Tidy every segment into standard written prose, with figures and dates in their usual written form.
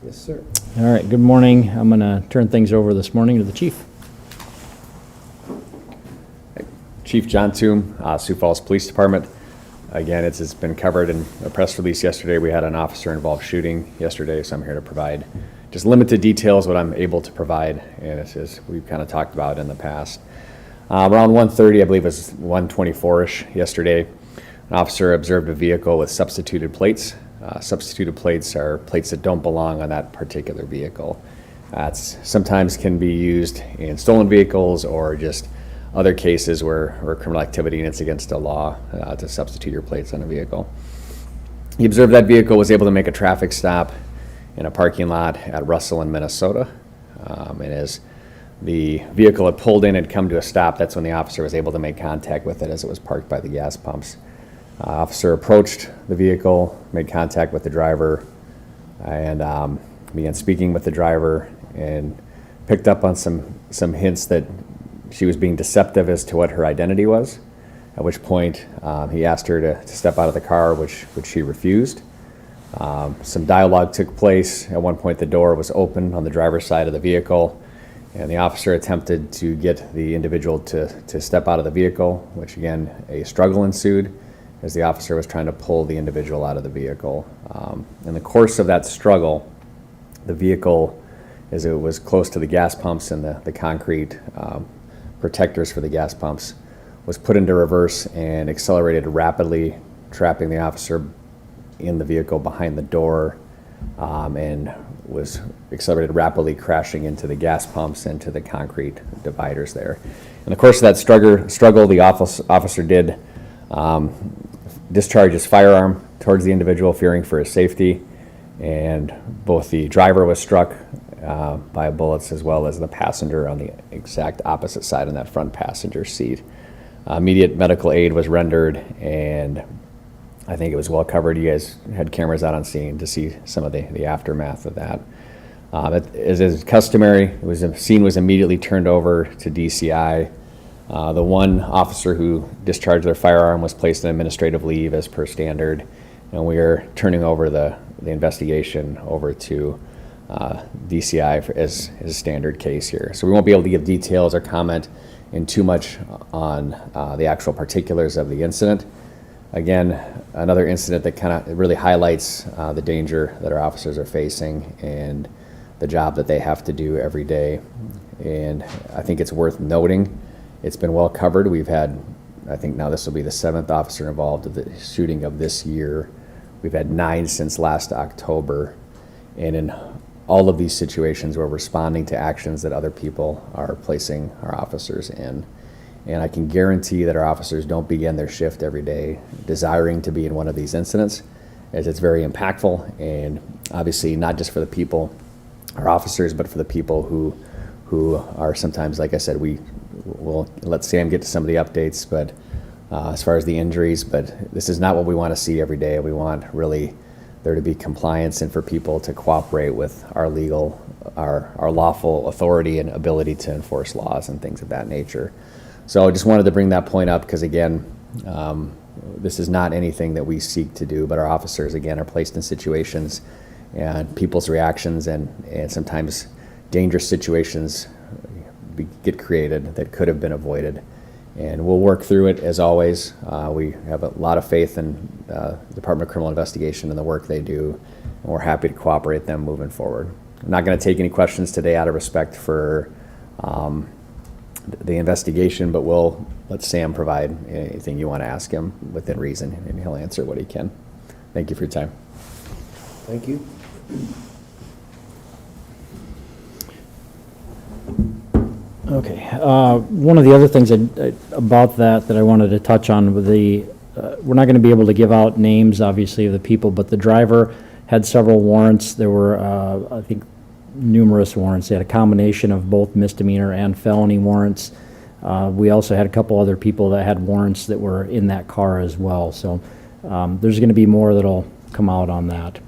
Yes, sir. All right, good morning. I'm going to turn things over this morning to the chief. Chief John Toom, Sioux Falls Police Department. Again, it's been covered in a press release yesterday. We had an officer-involved shooting yesterday, so I'm here to provide just limited details, what I'm able to provide, and it's as we've kind of talked about in the past. Around 1:30, I believe it was 1:24-ish yesterday, an officer observed a vehicle with substituted plates. Substituted plates are plates that don't belong on that particular vehicle. Sometimes can be used in stolen vehicles or just other cases where criminal activity and it's against the law to substitute your plates on a vehicle. He observed that vehicle was able to make a traffic stop in a parking lot at Russell in Minnesota. And as the vehicle had pulled in and come to a stop, that's when the officer was able to make contact with it as it was parked by the gas pumps. Officer approached the vehicle, made contact with the driver, and began speaking with the driver and picked up on some hints that she was being deceptive as to what her identity was, at which point he asked her to step out of the car, which she refused. Some dialogue took place. At one point, the door was open on the driver's side of the vehicle, and the officer attempted to get the individual to step out of the vehicle, which again, a struggle ensued as the officer was trying to pull the individual out of the vehicle. In the course of that struggle, the vehicle, as it was close to the gas pumps and the concrete protectors for the gas pumps, was put into reverse and accelerated rapidly, trapping the officer in the vehicle behind the door, and was accelerated rapidly, crashing into the gas pumps and to the concrete dividers there. In the course of that struggle, the officer did discharge his firearm towards the individual, fearing for his safety, and both the driver was struck by bullets as well as the passenger on the exact opposite side on that front passenger seat. Immediate medical aid was rendered, and I think it was well covered. You guys had cameras out on scene to see some of the aftermath of that. As is customary, scene was immediately turned over to DCI. The one officer who discharged their firearm was placed on administrative leave as per standard, and we are turning over the investigation over to DCI as a standard case here. So we won't be able to give details or comment in too much on the actual particulars of the incident. Again, another incident that kind of really highlights the danger that our officers are facing and the job that they have to do every day. And I think it's worth noting, it's been well covered. We've had, I think now this will be the 7th officer involved in the shooting of this year. We've had 9 since last October. And in all of these situations, we're responding to actions that other people are placing our officers in. And I can guarantee that our officers don't begin their shift every day desiring to be in one of these incidents, as it's very impactful, and obviously not just for the people, our officers, but for the people who are sometimes, like I said, we'll let Sam get to some of the updates, but as far as the injuries, but this is not what we want to see every day. We want really there to be compliance and for people to cooperate with our lawful authority and ability to enforce laws and things of that nature. So I just wanted to bring that point up because, again, this is not anything that we seek to do, but our officers, again, are placed in situations and people's reactions and sometimes dangerous situations get created that could have been avoided. And we'll work through it as always. We have a lot of faith in the Department of Criminal Investigation and the work they do, and we're happy to cooperate them moving forward. I'm not going to take any questions today out of respect for the investigation, but we'll let Sam provide anything you want to ask him within reason, and he'll answer what he can. Thank you for your time. Thank you. Okay. One of the other things about that I wanted to touch on with we're not going to be able to give out names, obviously, of the people, but the driver had several warrants. There were, I think, numerous warrants. They had a combination of both misdemeanor and felony warrants. We also had a couple other people that had warrants that were in that car as well. So there's going to be more that'll come out on that.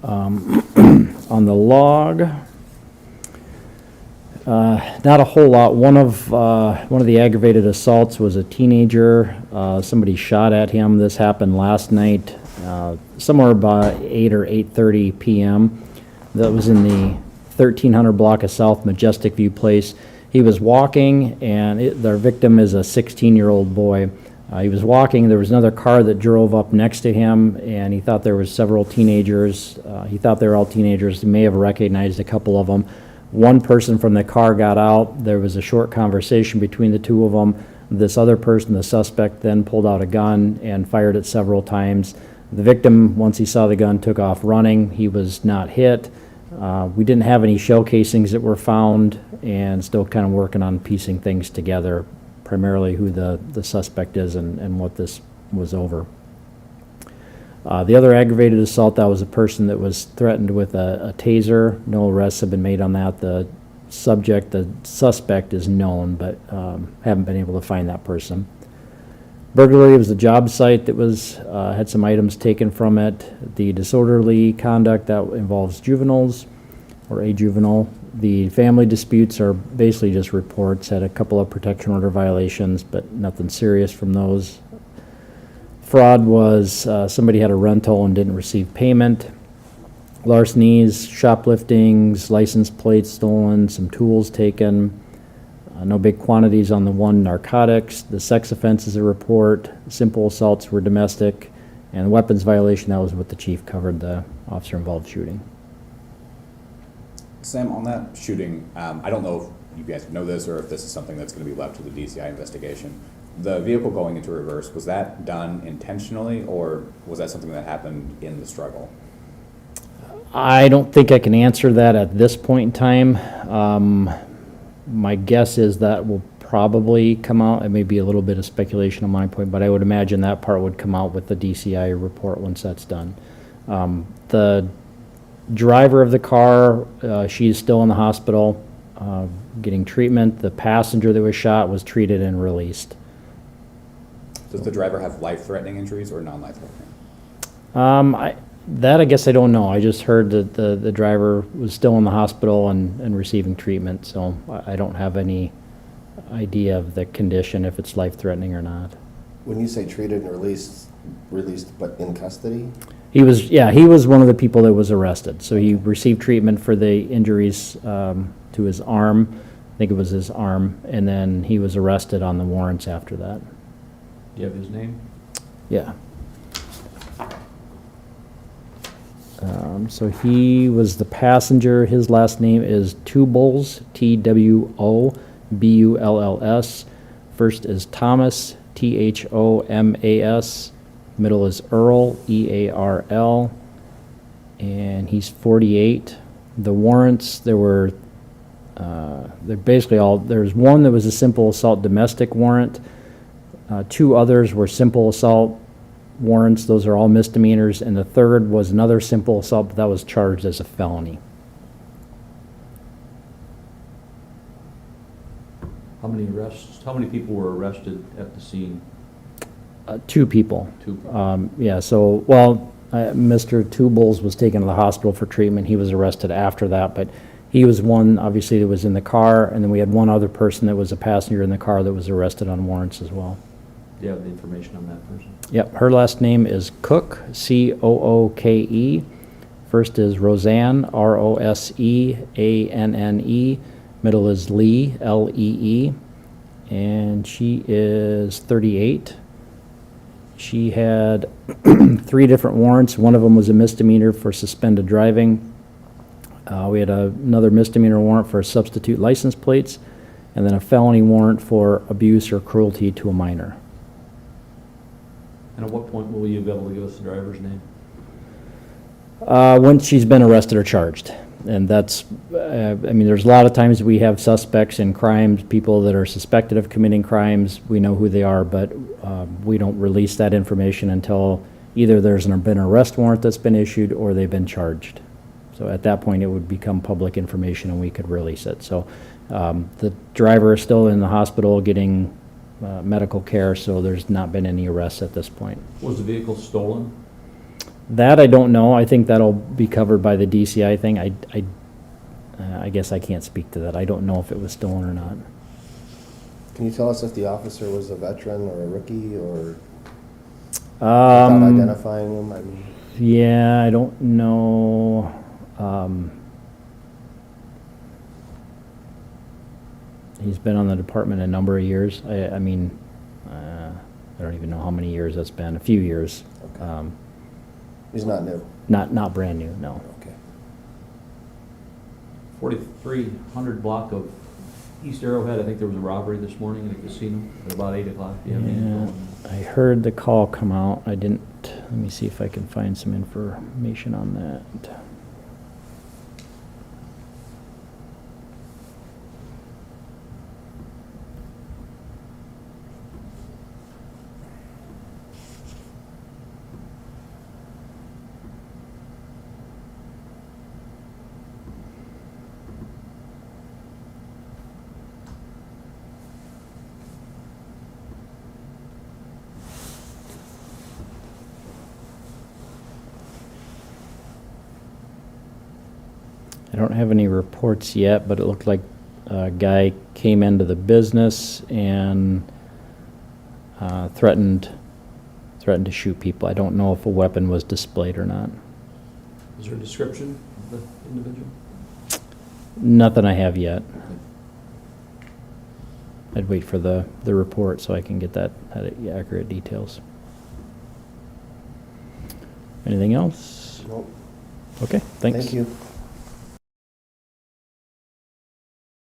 On the log, not a whole lot. One of the aggravated assaults was a teenager. Somebody shot at him. This happened last night somewhere about 8 or 8:30 p.m. That was in the 1300 block of South Majestic View Place. He was walking, and their victim is a 16-year-old boy. He was walking, there was another car that drove up next to him, and he thought there was several teenagers. He thought they were all teenagers. He may have recognized a couple of them. One person from the car got out. There was a short conversation between the two of them. This other person, the suspect, then pulled out a gun and fired it several times. The victim, once he saw the gun, took off running. He was not hit. We didn't have any shell casings that were found, and still kind of working on piecing things together, primarily who the suspect is and what this was over. The other aggravated assault, that was a person that was threatened with a taser. No arrests have been made on that. The suspect is known, but haven't been able to find that person. Burglary was a job site that was had some items taken from it. The disorderly conduct, that involves juveniles or a juvenile. The family disputes are basically just reports. Had a couple of protection order violations, but nothing serious from those. Fraud was somebody had a rental and didn't receive payment. Larcenies, shopliftings, license plates stolen, some tools taken. No big quantities on the one. Narcotics. The sex offenses a report. Simple assaults were domestic. And the weapons violation, that was what the chief covered, the officer-involved shooting. Sam, on that shooting, I don't know if you guys know this or if this is something that's going to be left to the DCI investigation. The vehicle going into reverse, was that done intentionally, or was that something that happened in the struggle? I don't think I can answer that at this point in time. My guess is that will probably come out. It may be a little bit of speculation on my point, but I would imagine that part would come out with the DCI report once that's done. The driver of the car, she's still in the hospital getting treatment. The passenger that was shot was treated and released. Does the driver have life-threatening injuries or non-life-threatening? I guess I don't know. I just heard that the driver was still in the hospital and receiving treatment, so I don't have any idea of the condition, if it's life-threatening or not. When you say treated and released, but in custody? He was one of the people that was arrested. So he received treatment for the injuries to his arm. I think it was his arm, and then he was arrested on the warrants after that. Do you have his name? Yeah. So he was the passenger. His last name is Twobolls, Twobulls. First is Thomas, Thomas. Middle is Earl, Earl. And he's 48. The warrants, they're basically all, there's one that was a simple assault domestic warrant. Two others were simple assault warrants. Those are all misdemeanors. And the third was another simple assault, but that was charged as a felony. How many arrests, how many people were arrested at the scene? Two people. Two. Mr. Twobolls was taken to the hospital for treatment. He was arrested after that, but he was one, obviously, that was in the car, and then we had one other person that was a passenger in the car that was arrested on warrants as well. Do you have the information on that person? Yep, her last name is Cook, Cooke. First is Roseanne, Roseanne. Middle is Lee, Lee. And she is 38. She had 3 different warrants. One of them was a misdemeanor for suspended driving. We had another misdemeanor warrant for substitute license plates, and then a felony warrant for abuse or cruelty to a minor. And at what point will you be able to give us the driver's name? Once she's been arrested or charged. And that's, there's a lot of times we have suspects in crimes, people that are suspected of committing crimes. We know who they are, but we don't release that information until either there's been an arrest warrant that's been issued or they've been charged. So at that point, it would become public information and we could release it. So the driver is still in the hospital getting medical care, so there's not been any arrests at this point. Was the vehicle stolen? That I don't know. I think that'll be covered by the DCI thing. I guess I can't speak to that. I don't know if it was stolen or not. Can you tell us if the officer was a veteran or a rookie or? Without Um, identifying them, I mean, Yeah, I don't know. He's been on the department a number of years. I mean, I don't even know how many years that's been, a few years. Okay. he's not new. Not brand new, no. Okay. 4300 block of East Arrowhead, I think there was a robbery this morning in a casino at about 8 o'clock. Do you have any info Yeah, on that? I heard the call come out. I didn't, let me see if I can find some information on that. I don't have any reports yet, but it looked like a guy came into the business and threatened to shoot people. I don't know if a weapon was displayed or not. Is there a description of the individual? Nothing I have yet. I'd wait for the report so I can get that accurate details. Anything else? Nope. Okay, thanks. Thank you.